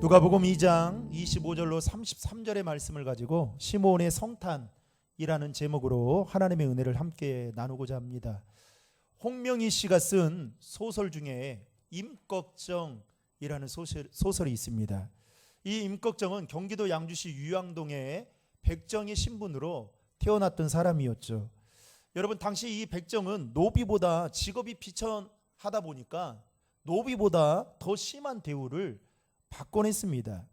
누가복음 2장 25절로 33절의 말씀을 가지고 시므온의 성탄이라는 제목으로 하나님의 은혜를 함께 나누고자 합니다. 홍명희 씨가 쓴 소설 중에 임꺽정이라는 소설이 있습니다. 이 임꺽정은 경기도 양주시 유양동의 백정의 신분으로 태어났던 사람이었죠. 여러분, 당시 이 백정은 노비보다 직업이 비천하다 보니까 노비보다 더 심한 대우를 받곤 했습니다.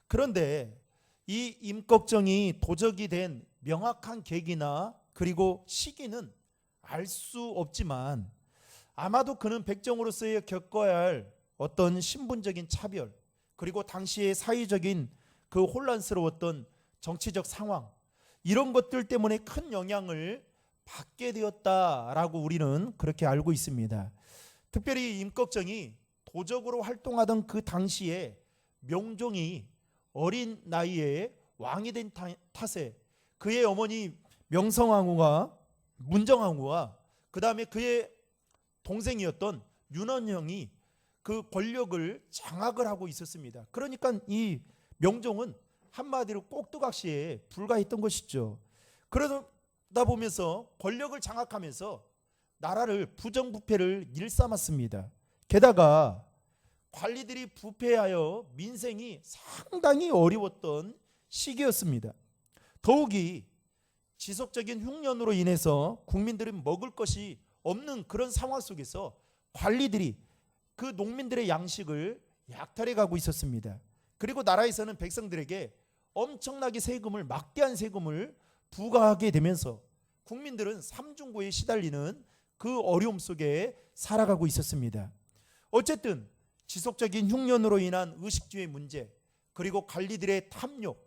그런데 이 임꺽정이 도적이 된 명확한 계기나 그리고 시기는 알 수 없지만 아마도 그는 백정으로서의 겪어야 할 어떤 신분적인 차별, 그리고 당시의 사회적인 그 혼란스러웠던 정치적 상황, 이런 것들 때문에 큰 영향을 받게 되었다라고 우리는 그렇게 알고 있습니다. 특별히 임꺽정이 도적으로 활동하던 그 당시에 명종이 어린 나이에 왕이 된 탓에 그의 어머니 명성황후와 문정황후와 그 다음에 그의 동생이었던 윤원형이 그 권력을 장악을 하고 있었습니다. 그러니까 이 명종은 한마디로 꼭두각시에 불과했던 것이죠. 그러다 보면서 권력을 장악하면서 나라를 부정부패를 일삼았습니다. 게다가 관리들이 부패하여 민생이 상당히 어려웠던 시기였습니다. 더욱이 지속적인 흉년으로 인해서 국민들은 먹을 것이 없는 그런 상황 속에서 관리들이 그 농민들의 양식을 약탈해 가고 있었습니다. 그리고 나라에서는 백성들에게 엄청나게 막대한 세금을 부과하게 되면서 국민들은 삼중고에 시달리는 그 어려움 속에 살아가고 있었습니다. 어쨌든 지속적인 흉년으로 인한 의식주의 문제, 그리고 관리들의 탐욕,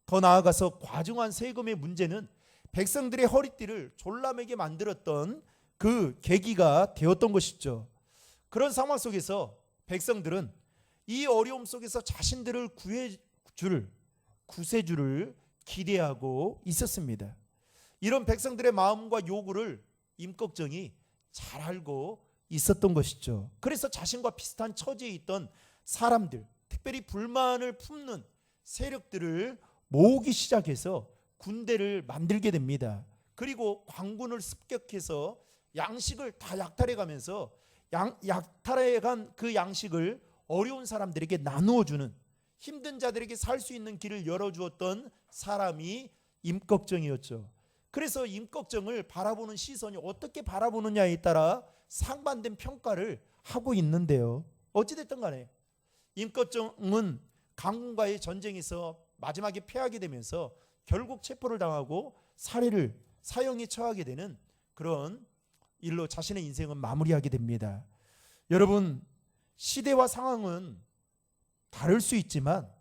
더 나아가서 과중한 세금의 문제는 백성들의 허리띠를 졸라매게 만들었던 그 계기가 되었던 것이죠. 그런 상황 속에서 백성들은 이 어려움 속에서 자신들을 구세주를 기대하고 있었습니다. 이런 백성들의 마음과 요구를 임꺽정이 잘 알고 있었던 것이죠. 그래서 자신과 비슷한 처지에 있던 사람들, 특별히 불만을 품는 세력들을 모으기 시작해서 군대를 만들게 됩니다. 그리고 광군을 습격해서 양식을 다 약탈해 가면서 약탈해 간 그 양식을 어려운 사람들에게 나누어 주는, 힘든 자들에게 살 수 있는 길을 열어주었던 사람이 임꺽정이었죠. 그래서 임꺽정을 바라보는 시선이 어떻게 바라보느냐에 따라 상반된 평가를 하고 있는데요. 어찌됐든 간에 임꺽정은 강군과의 전쟁에서 마지막에 패하게 되면서 결국 체포를 당하고 사형에 처하게 되는 그런 일로 자신의 인생은 마무리하게 됩니다. 여러분, 시대와 상황은 다를 수 있지만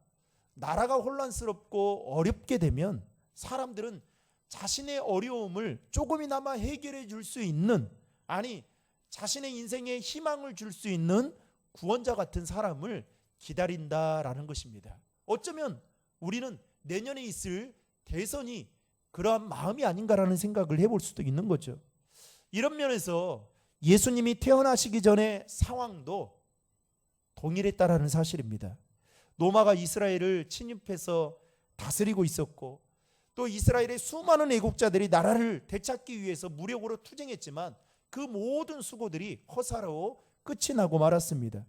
나라가 혼란스럽고 어렵게 되면 사람들은 자신의 어려움을 조금이나마 해결해 줄 수 있는, 아니 자신의 인생에 희망을 줄 수 있는 구원자 같은 사람을 기다린다라는 것입니다. 어쩌면 우리는 내년에 있을 대선이 그러한 마음이 아닌가라는 생각을 해볼 수도 있는 거죠. 이런 면에서 예수님이 태어나시기 전의 상황도 동일했다라는 사실입니다. 로마가 이스라엘을 침입해서 다스리고 있었고, 또 이스라엘의 수많은 애국자들이 나라를 되찾기 위해서 무력으로 투쟁했지만 그 모든 수고들이 허사로 끝이 나고 말았습니다.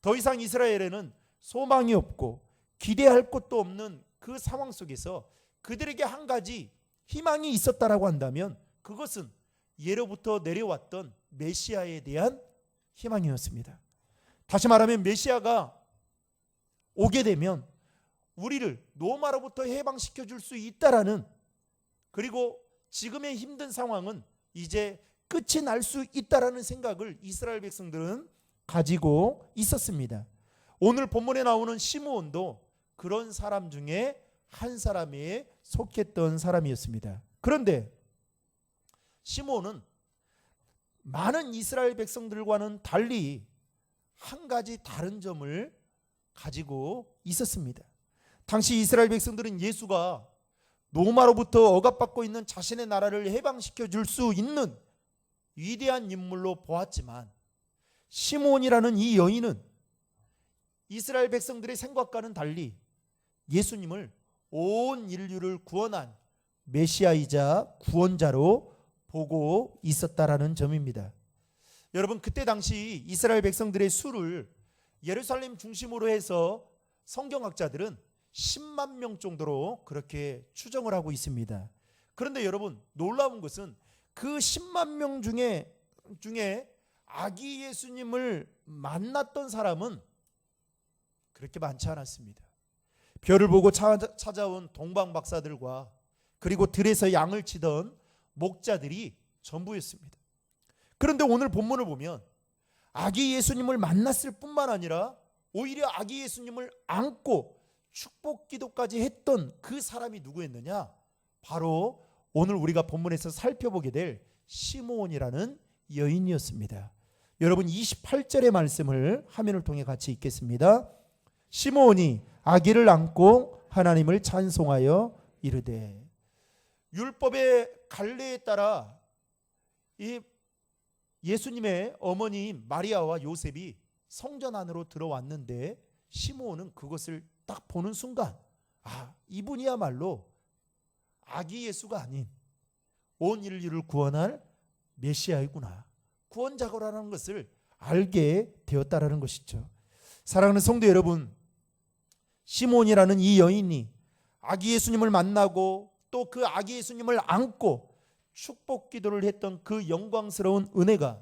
더 이상 이스라엘에는 소망이 없고 기대할 것도 없는 그 상황 속에서 그들에게 한 가지 희망이 있었다라고 한다면 그것은 예로부터 내려왔던 메시아에 대한 희망이었습니다. 다시 말하면 메시아가 오게 되면 우리를 로마로부터 해방시켜 줄 수 있다라는, 그리고 지금의 힘든 상황은 이제 끝이 날 수 있다라는 생각을 이스라엘 백성들은 가지고 있었습니다. 오늘 본문에 나오는 시므온도 그런 사람 중에 한 사람에 속했던 사람이었습니다. 그런데 시므온은 많은 이스라엘 백성들과는 달리 한 가지 다른 점을 가지고 있었습니다. 당시 이스라엘 백성들은 예수가 로마로부터 억압받고 있는 자신의 나라를 해방시켜 줄 수 있는 위대한 인물로 보았지만 시므온이라는 이 여인은 이스라엘 백성들의 생각과는 달리 예수님을 온 인류를 구원한 메시아이자 구원자로 보고 있었다라는 점입니다. 여러분, 그때 당시 이스라엘 백성들의 수를 예루살렘 중심으로 해서 성경학자들은 10만 명 정도로 그렇게 추정을 하고 있습니다. 그런데 여러분, 놀라운 것은 그 10만 명 중에 아기 예수님을 만났던 사람은 그렇게 많지 않았습니다. 별을 보고 찾아온 동방 박사들과 그리고 들에서 양을 치던 목자들이 전부였습니다. 그런데 오늘 본문을 보면 아기 예수님을 만났을 뿐만 아니라 오히려 아기 예수님을 안고 축복 기도까지 했던 그 사람이 누구였느냐? 바로 오늘 우리가 본문에서 살펴보게 될 시므온이라는 여인이었습니다. 여러분, 28절의 말씀을 화면을 통해 같이 읽겠습니다. 시므온이 아기를 안고 하나님을 찬송하여 이르되. 율법의 관례에 따라 이 예수님의 어머니 마리아와 요셉이 성전 안으로 들어왔는데 시므온은 그것을 딱 보는 순간, 이분이야말로 아기 예수가 아닌 온 인류를 구원할 메시아이구나, 구원자고라는 것을 알게 되었다라는 것이죠. 사랑하는 성도 여러분, 시므온이라는 이 여인이 아기 예수님을 만나고 또 그 아기 예수님을 안고 축복 기도를 했던 그 영광스러운 은혜가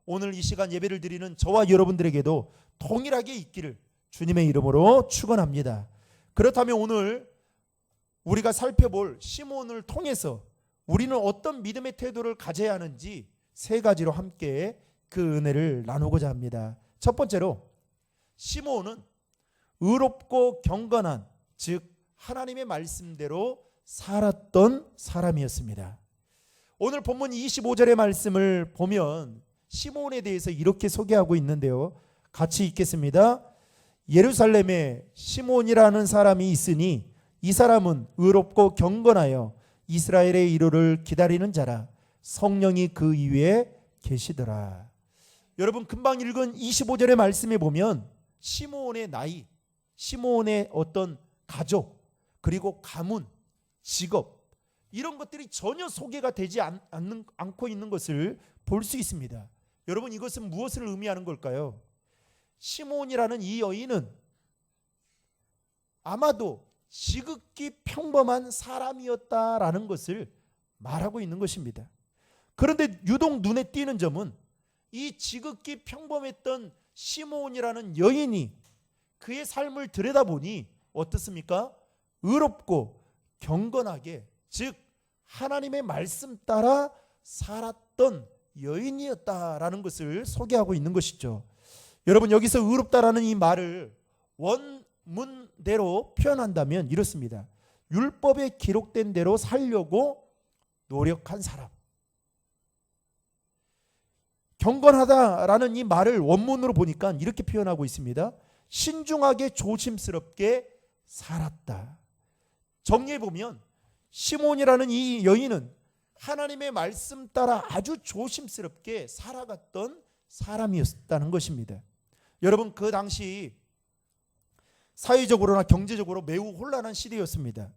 오늘 이 시간 예배를 드리는 저와 여러분들에게도 동일하게 있기를 주님의 이름으로 축원합니다. 그렇다면 오늘 우리가 살펴볼 시므온을 통해서 우리는 어떤 믿음의 태도를 가져야 하는지 세 가지로 함께 그 은혜를 나누고자 합니다. 첫 번째로, 시므온은 의롭고 경건한, 즉 하나님의 말씀대로 살았던 사람이었습니다. 오늘 본문 25절의 말씀을 보면 시므온에 대해서 이렇게 소개하고 있는데요. 같이 읽겠습니다. 예루살렘에 시므온이라는 사람이 있으니 이 사람은 의롭고 경건하여 이스라엘의 이루를 기다리는 자라. 성령이 그 위에 계시더라. 여러분, 금방 읽은 25절의 말씀에 보면 시므온의 나이, 시므온의 어떤 가족, 그리고 가문, 직업, 이런 것들이 전혀 소개가 되지 않고 있는 것을 볼 수 있습니다. 여러분, 이것은 무엇을 의미하는 걸까요? 시므온이라는 이 여인은 아마도 지극히 평범한 사람이었다라는 것을 말하고 있는 것입니다. 그런데 유독 눈에 띄는 점은 이 지극히 평범했던 시므온이라는 여인이 그의 삶을 들여다보니 어떻습니까? 의롭고 경건하게, 즉 하나님의 말씀 따라 살았던 여인이었다라는 것을 소개하고 있는 것이죠. 여러분, 여기서 의롭다라는 이 말을 원문대로 표현한다면 이렇습니다. 율법에 기록된 대로 살려고 노력한 사람. 경건하다라는 이 말을 원문으로 보니까 이렇게 표현하고 있습니다. 신중하게 조심스럽게 살았다. 정리해 보면 시므온이라는 이 여인은 하나님의 말씀 따라 아주 조심스럽게 살아갔던 사람이었다는 것입니다. 여러분, 그 당시 사회적으로나 경제적으로 매우 혼란한 시대였습니다.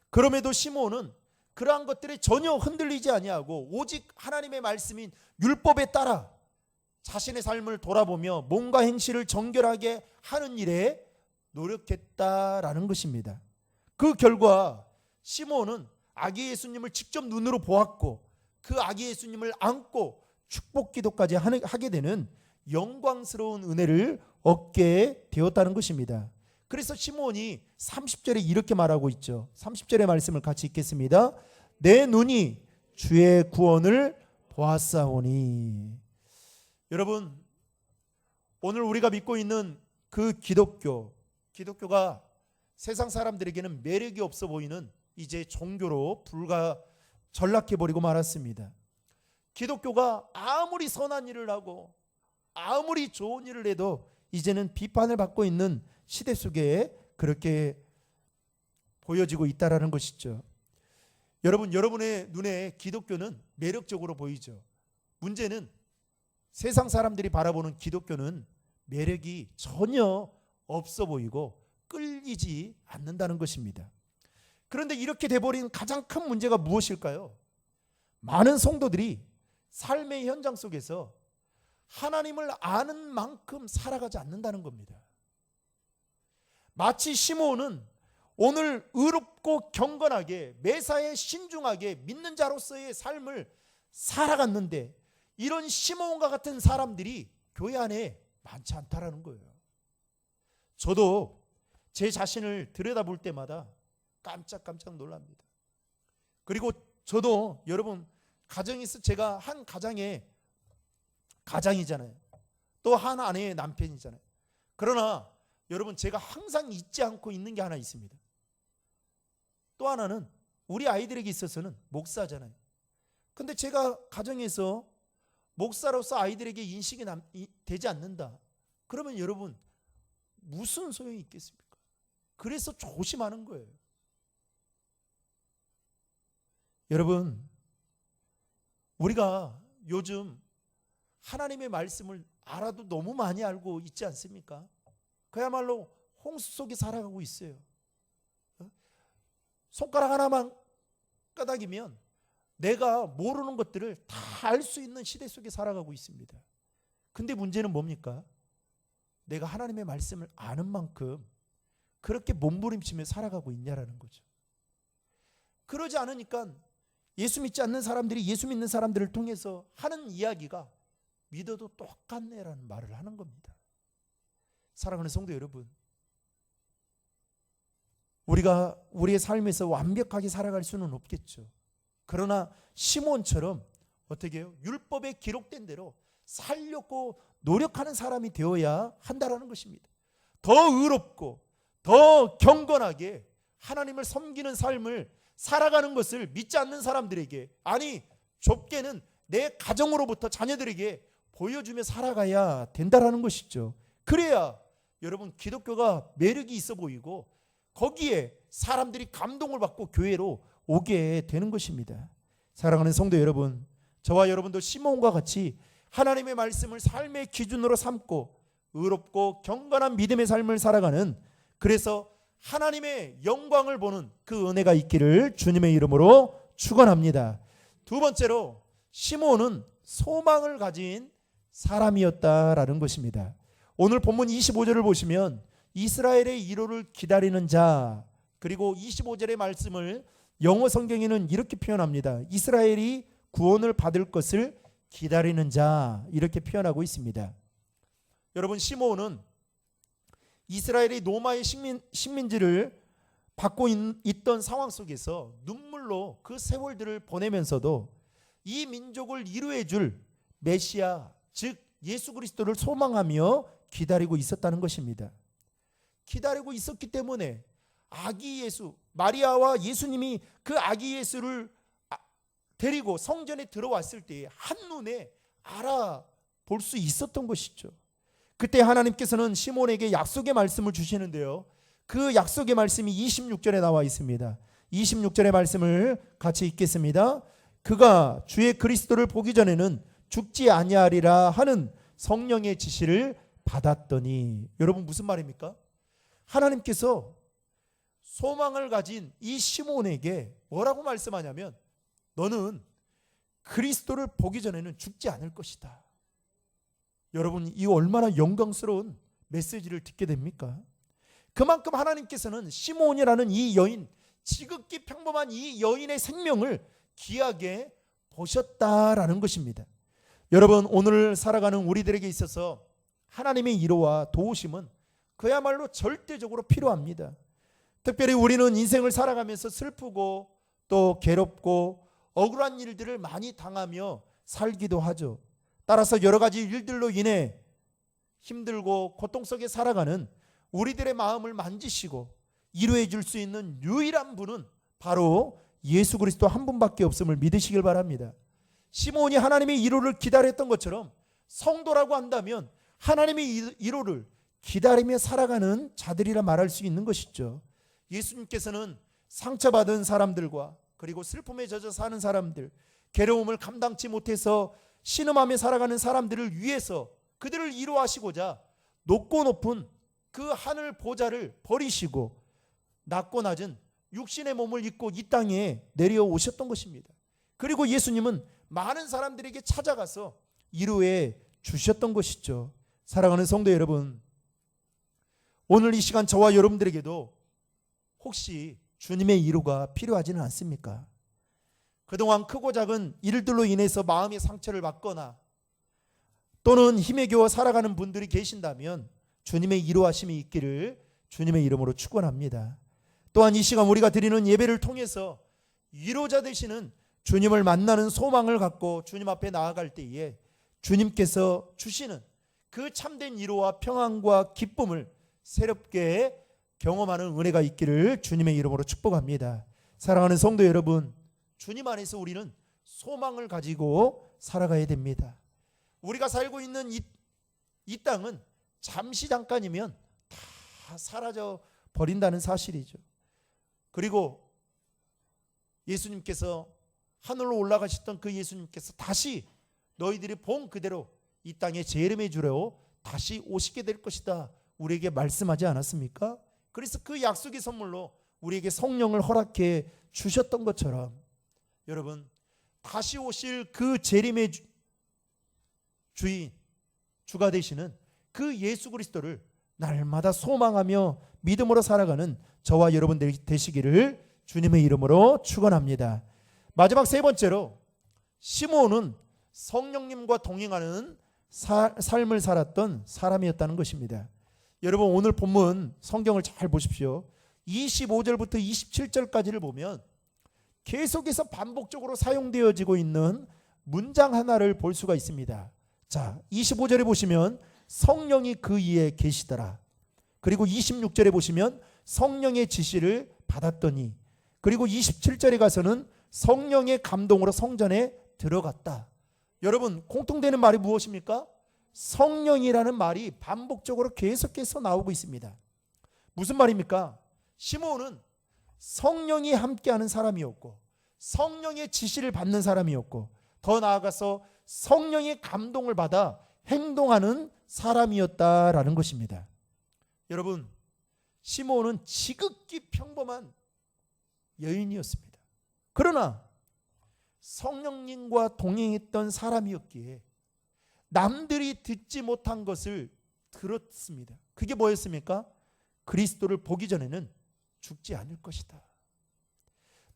그럼에도 시므온은 그러한 것들에 전혀 흔들리지 아니하고 오직 하나님의 말씀인 율법에 따라 자신의 삶을 돌아보며 몸과 행실을 정결하게 하는 일에 노력했다라는 것입니다. 그 결과 시므온은 아기 예수님을 직접 눈으로 보았고 그 아기 예수님을 안고 축복 기도까지 하게 되는 영광스러운 은혜를 얻게 되었다는 것입니다. 그래서 시므온이 30절에 이렇게 말하고 있죠. 30절의 말씀을 같이 읽겠습니다. 내 눈이 주의 구원을 보았사오니. 여러분, 오늘 우리가 믿고 있는 그 기독교가 세상 사람들에게는 매력이 없어 보이는 이제 종교로 전락해버리고 말았습니다. 기독교가 아무리 선한 일을 하고 아무리 좋은 일을 해도 이제는 비판을 받고 있는 시대 속에 그렇게 보여지고 있다라는 것이죠. 여러분, 여러분의 눈에 기독교는 매력적으로 보이죠. 문제는 세상 사람들이 바라보는 기독교는 매력이 전혀 없어 보이고 끌리지 않는다는 것입니다. 그런데 이렇게 돼버린 가장 큰 문제가 무엇일까요? 많은 성도들이 삶의 현장 속에서 하나님을 아는 만큼 살아가지 않는다는 겁니다. 마치 시므온은 오늘 의롭고 경건하게 매사에 신중하게 믿는 자로서의 삶을 살아갔는데 이런 시므온과 같은 사람들이 교회 안에 많지 않다라는 거예요. 저도 제 자신을 들여다볼 때마다 깜짝깜짝 놀랍니다. 그리고 저도 여러분 가정이 있어 제가 한 가장의 가장이잖아요. 또 한 아내의 남편이잖아요. 그러나 여러분 제가 항상 잊지 않고 있는 게 하나 있습니다. 또 하나는 우리 아이들에게 있어서는 목사잖아요. 근데 제가 가정에서 목사로서 아이들에게 인식이 되지 않는다. 그러면 여러분 무슨 소용이 있겠습니까? 그래서 조심하는 거예요. 여러분 우리가 요즘 하나님의 말씀을 알아도 너무 많이 알고 있지 않습니까? 그야말로 홍수 속에 살아가고 있어요. 손가락 하나만 까닥이면 내가 모르는 것들을 다 알 수 있는 시대 속에 살아가고 있습니다. 근데 문제는 뭡니까? 내가 하나님의 말씀을 아는 만큼 그렇게 몸부림치며 살아가고 있냐라는 거죠. 그러지 않으니까 예수 믿지 않는 사람들이 예수 믿는 사람들을 통해서 하는 이야기가 믿어도 똑같네라는 말을 하는 겁니다. 사랑하는 성도 여러분, 우리가 우리의 삶에서 완벽하게 살아갈 수는 없겠죠. 그러나 시몬처럼 어떻게 해요? 율법에 기록된 대로 살려고 노력하는 사람이 되어야 한다라는 것입니다. 더 의롭고 더 경건하게 하나님을 섬기는 삶을 살아가는 것을 믿지 않는 사람들에게, 아니 좁게는 내 가정으로부터 자녀들에게 보여주며 살아가야 된다라는 것이죠. 그래야 여러분 기독교가 매력이 있어 보이고 거기에 사람들이 감동을 받고 교회로 오게 되는 것입니다. 사랑하는 성도 여러분, 저와 여러분도 시몬과 같이 하나님의 말씀을 삶의 기준으로 삼고 의롭고 경건한 믿음의 삶을 살아가는, 그래서 하나님의 영광을 보는 그 은혜가 있기를 주님의 이름으로 축원합니다. 두 번째로 시몬은 소망을 가진 사람이었다라는 것입니다. 오늘 본문 25절을 보시면 이스라엘의 위로를 기다리는 자, 그리고 25절의 말씀을 영어 성경에는 이렇게 표현합니다. 이스라엘이 구원을 받을 것을 기다리는 자, 이렇게 표현하고 있습니다. 여러분 시므온은 이스라엘이 로마의 식민지를 받고 있던 상황 속에서 눈물로 그 세월들을 보내면서도 이 민족을 위로해 줄 메시아, 즉 예수 그리스도를 소망하며 기다리고 있었다는 것입니다. 기다리고 있었기 때문에 아기 예수, 마리아와 예수님이 그 아기 예수를 데리고 성전에 들어왔을 때 한눈에 알아볼 수 있었던 것이죠. 그때 하나님께서는 시몬에게 약속의 말씀을 주시는데요, 그 약속의 말씀이 26절에 나와 있습니다. 26절의 말씀을 같이 읽겠습니다. 그가 주의 그리스도를 보기 전에는 죽지 아니하리라 하는 성령의 지시를 받았더니, 여러분 무슨 말입니까? 하나님께서 소망을 가진 이 시몬에게 뭐라고 말씀하냐면, 너는 그리스도를 보기 전에는 죽지 않을 것이다. 여러분 이 얼마나 영광스러운 메시지를 듣게 됩니까? 그만큼 하나님께서는 시몬이라는 이 여인, 지극히 평범한 이 여인의 생명을 귀하게 보셨다라는 것입니다. 여러분 오늘 살아가는 우리들에게 있어서 하나님의 위로와 도우심은 그야말로 절대적으로 필요합니다. 특별히 우리는 인생을 살아가면서 슬프고 또 괴롭고 억울한 일들을 많이 당하며 살기도 하죠. 따라서 여러 가지 일들로 인해 힘들고 고통 속에 살아가는 우리들의 마음을 만지시고 위로해 줄 수 있는 유일한 분은 바로 예수 그리스도 한 분밖에 없음을 믿으시길 바랍니다. 시몬이 하나님의 위로를 기다렸던 것처럼 성도라고 한다면 하나님의 위로를 기다리며 살아가는 자들이라 말할 수 있는 것이죠. 예수님께서는 상처받은 사람들과 그리고 슬픔에 젖어 사는 사람들, 괴로움을 감당치 못해서 신음하며 살아가는 사람들을 위해서 그들을 위로하시고자 높고 높은 그 하늘 보좌를 버리시고 낮고 낮은 육신의 몸을 입고 이 땅에 내려오셨던 것입니다. 그리고 예수님은 많은 사람들에게 찾아가서 위로해 주셨던 것이죠. 사랑하는 성도 여러분, 오늘 이 시간 저와 여러분들에게도 혹시 주님의 위로가 필요하지는 않습니까? 그동안 크고 작은 일들로 인해서 마음의 상처를 받거나 또는 힘에 겨워 살아가는 분들이 계신다면 주님의 위로하심이 있기를 주님의 이름으로 축원합니다. 또한 이 시간 우리가 드리는 예배를 통해서 위로자 되시는 주님을 만나는 소망을 갖고 주님 앞에 나아갈 때에 주님께서 주시는 그 참된 위로와 평안과 기쁨을 새롭게 경험하는 은혜가 있기를 주님의 이름으로 축복합니다. 사랑하는 성도 여러분, 주님 안에서 우리는 소망을 가지고 살아가야 됩니다. 우리가 살고 있는 이 땅은 잠시 잠깐이면 다 사라져 버린다는 사실이죠. 그리고 예수님께서 하늘로 올라가셨던 그 예수님께서 다시 너희들이 본 그대로 이 땅에 재림해 주려 다시 오시게 될 것이다 우리에게 말씀하지 않았습니까? 그래서 그 약속의 선물로 우리에게 성령을 허락해 주셨던 것처럼 여러분, 다시 오실 그 재림의 주인, 주가 되시는 그 예수 그리스도를 날마다 소망하며 믿음으로 살아가는 저와 여러분들이 되시기를 주님의 이름으로 축원합니다. 마지막 세 번째로 시므온은 성령님과 동행하는 삶을 살았던 사람이었다는 것입니다. 여러분, 오늘 본문 성경을 잘 보십시오. 25절부터 27절까지를 보면 계속해서 반복적으로 사용되어지고 있는 문장 하나를 볼 수가 있습니다. 자, 25절에 보시면 성령이 그 위에 계시더라. 그리고 26절에 보시면 성령의 지시를 받았더니, 그리고 27절에 가서는 성령의 감동으로 성전에 들어갔다. 여러분, 공통되는 말이 무엇입니까? 성령이라는 말이 반복적으로 계속해서 나오고 있습니다. 무슨 말입니까? 시므온은 성령이 함께하는 사람이었고 성령의 지시를 받는 사람이었고 더 나아가서 성령의 감동을 받아 행동하는 사람이었다라는 것입니다. 여러분, 시므온은 지극히 평범한 여인이었습니다. 그러나 성령님과 동행했던 사람이었기에 남들이 듣지 못한 것을 들었습니다. 그게 뭐였습니까? 그리스도를 보기 전에는 죽지 않을 것이다.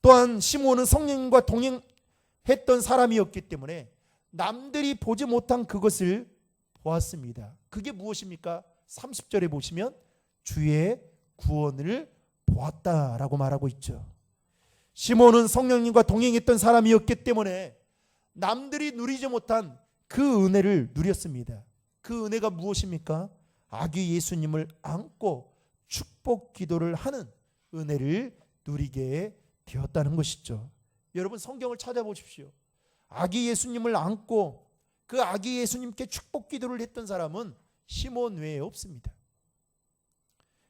또한 시므온은 성령님과 동행했던 사람이었기 때문에 남들이 보지 못한 그것을 보았습니다. 그게 무엇입니까? 30절에 보시면 주의 구원을 보았다라고 말하고 있죠. 시므온은 성령님과 동행했던 사람이었기 때문에 남들이 누리지 못한 그 은혜를 누렸습니다. 그 은혜가 무엇입니까? 아기 예수님을 안고 축복 기도를 하는 은혜를 누리게 되었다는 것이죠. 여러분, 성경을 찾아보십시오. 아기 예수님을 안고 그 아기 예수님께 축복 기도를 했던 사람은 시므온 외에 없습니다.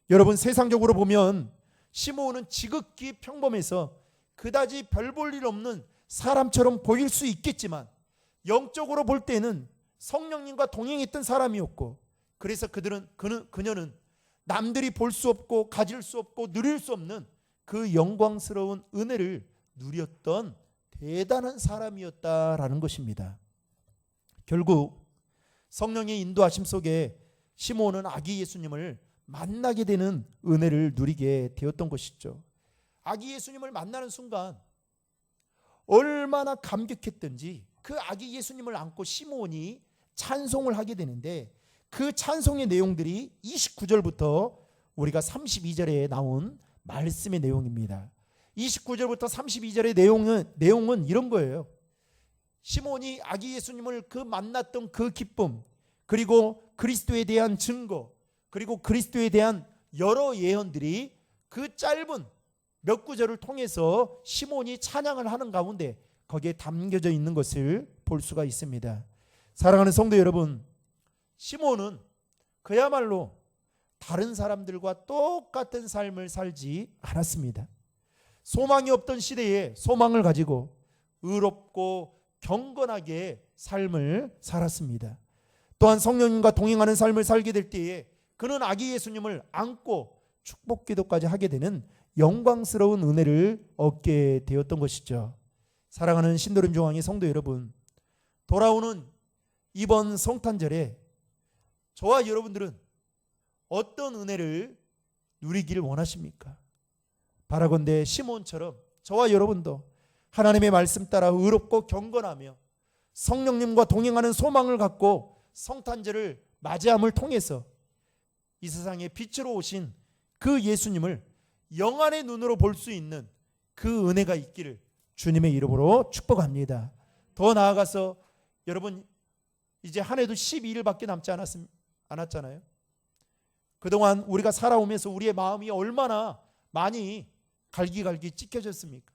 여러분, 세상적으로 보면 시므온은 지극히 평범해서 그다지 별 볼 일 없는 사람처럼 보일 수 있겠지만 영적으로 볼 때는 성령님과 동행했던 사람이었고, 그래서 그녀는 남들이 볼 수 없고 가질 수 없고 누릴 수 없는 그 영광스러운 은혜를 누렸던 대단한 사람이었다라는 것입니다. 결국 성령의 인도하심 속에 시므온은 아기 예수님을 만나게 되는 은혜를 누리게 되었던 것이죠. 아기 예수님을 만나는 순간 얼마나 감격했던지 그 아기 예수님을 안고 시므온이 찬송을 하게 되는데, 그 찬송의 내용들이 29절부터 우리가 32절에 나온 말씀의 내용입니다. 29절부터 32절의 내용은 이런 거예요. 시므온이 아기 예수님을 그 만났던 그 기쁨, 그리고 그리스도에 대한 증거, 그리고 그리스도에 대한 여러 예언들이 그 짧은 몇 구절을 통해서 시므온이 찬양을 하는 가운데 거기에 담겨져 있는 것을 볼 수가 있습니다. 사랑하는 성도 여러분, 시므온은 그야말로 다른 사람들과 똑같은 삶을 살지 않았습니다. 소망이 없던 시대에 소망을 가지고 의롭고 경건하게 삶을 살았습니다. 또한 성령님과 동행하는 삶을 살게 될 때에 그는 아기 예수님을 안고 축복 기도까지 하게 되는 영광스러운 은혜를 얻게 되었던 것이죠. 사랑하는 신도림 중앙의 성도 여러분, 돌아오는 이번 성탄절에 저와 여러분들은 어떤 은혜를 누리기를 원하십니까? 바라건대 시몬처럼 저와 여러분도 하나님의 말씀 따라 의롭고 경건하며 성령님과 동행하는 소망을 갖고 성탄절을 맞이함을 통해서 이 세상에 빛으로 오신 그 예수님을 영안의 눈으로 볼 수 있는 그 은혜가 있기를 주님의 이름으로 축복합니다. 더 나아가서 여러분, 이제 한 해도 12일밖에 남지 않았잖아요. 그동안 우리가 살아오면서 우리의 마음이 얼마나 많이 갈기갈기 찢겨졌습니까?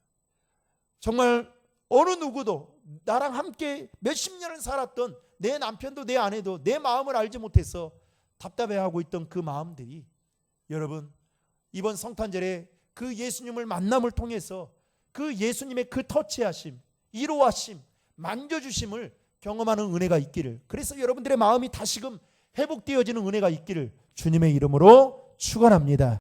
정말 어느 누구도 나랑 함께 몇십 년을 살았던 내 남편도 내 아내도 내 마음을 알지 못해서 답답해하고 있던 그 마음들이 여러분, 이번 성탄절에 그 예수님을 만남을 통해서 그 예수님의 그 터치하심, 위로하심, 만져주심을 경험하는 은혜가 있기를, 그래서 여러분들의 마음이 다시금 회복되어지는 은혜가 있기를 주님의 이름으로 축원합니다.